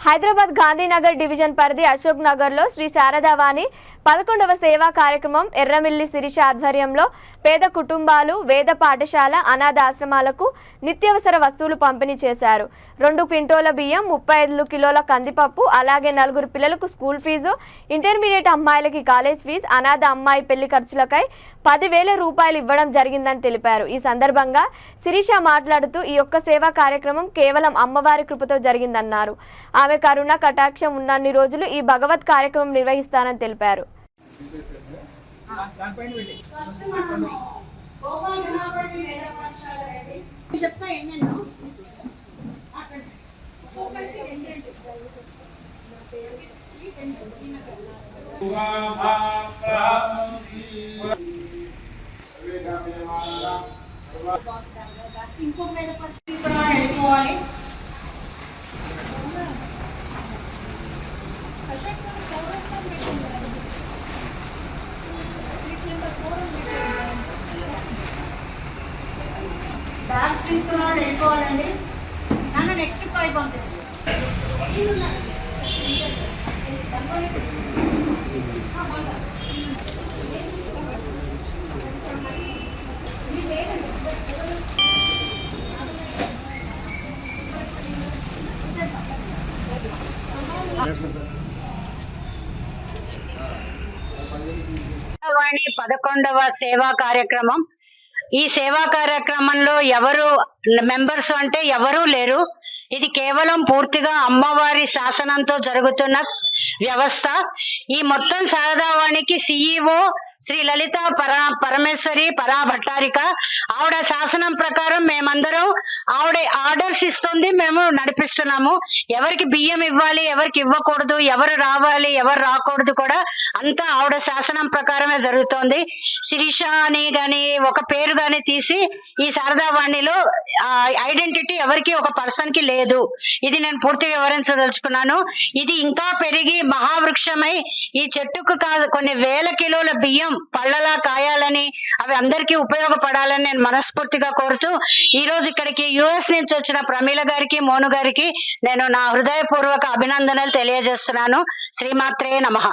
Hyderabad Gandhinagar division పరిధి అశోక్ నగర్ లో శ్రీ శారదావాణి 11వ సేవా కార్యక్రమం ఎర్రమిల్లి శిరీష ఆధ్వర్యంలో పేద కుటుంబాలు, వేద పాఠశాల, అనాథ ఆశ్రమాలకు నిత్యావసర వస్తువులు పంపిణీ చేశారు. 2 క్వింటాల బియ్యం, 35 కిలోల కందిపప్పు, అలాగే 4 పిల్లలకు స్కూల్ ఫీజు, ఇంటర్మీడియట్ అమ్మాయిలకి కాలేజ్ ఫీజు, అనాథ అమ్మాయి పెళ్లి ఖర్చులకై 10,000 రూపాయలు ఇవ్వడం జరిగిందని తెలిపారు. ఈ సందర్భంగా శిరీష మాట్లాడుతూ ఈ యొక్క సేవా కార్యక్రమం కేవలం అమ్మవారి కృపతో జరిగిందన్నారు. ఆమె కరుణ కటాక్షం ఉన్నన్ని రోజులు ఈ భగవత్ కార్యక్రమం నిర్వహిస్తానని తెలిపారు. బ్యాగ్స్ తీసుకున్నాడు వెళ్ళిపోవాలండి. నన్ను నెక్స్ట్ 5 పంపించు. వాణి 11వ సేవా కార్యక్రమం. ఈ సేవా కార్యక్రమంలో ఎవరు మెంబర్స్ అంటే ఎవరూ లేరు. ఇది కేవలం పూర్తిగా అమ్మవారి శాసనంతో జరుగుతున్న వ్యవస్థ. ఈ మొత్తం శారదావాణికి CEO శ్రీ లలిత పరమేశ్వరి భట్టారిక. ఆవిడ శాసనం ప్రకారం మేమందరం ఆవిడ ఆర్డర్స్ ఇస్తుంది, మేము నడిపిస్తున్నాము. ఎవరికి బియ్యం ఇవ్వాలి, ఎవరికి ఇవ్వకూడదు, ఎవరు రావాలి, ఎవరు రాకూడదు కూడా అంతా ఆవిడ శాసనం ప్రకారమే జరుగుతోంది. శిరీష అని గాని ఒక పేరు గాని తీసి ఈ శారదావాణిలో ఐడెంటిటీ ఎవరికి ఒక పర్సన్ కి లేదు. ఇది నేను పూర్తిగా వివరించదలుచుకున్నాను. ఇది ఇంకా పెరిగి మహావృక్షమై ఈ చెట్టుకు కొన్ని వేల కిలోల బియ్యం పళ్ళలా కాయాలని, అవి అందరికీ ఉపయోగపడాలని నేను మనస్ఫూర్తిగా కోరుతూ ఈ రోజు ఇక్కడికి US నుంచి వచ్చిన ప్రమీల గారికి, మోను గారికి నేను నా హృదయపూర్వక అభినందనలు తెలియజేస్తున్నాను. శ్రీమాత్రే నమః.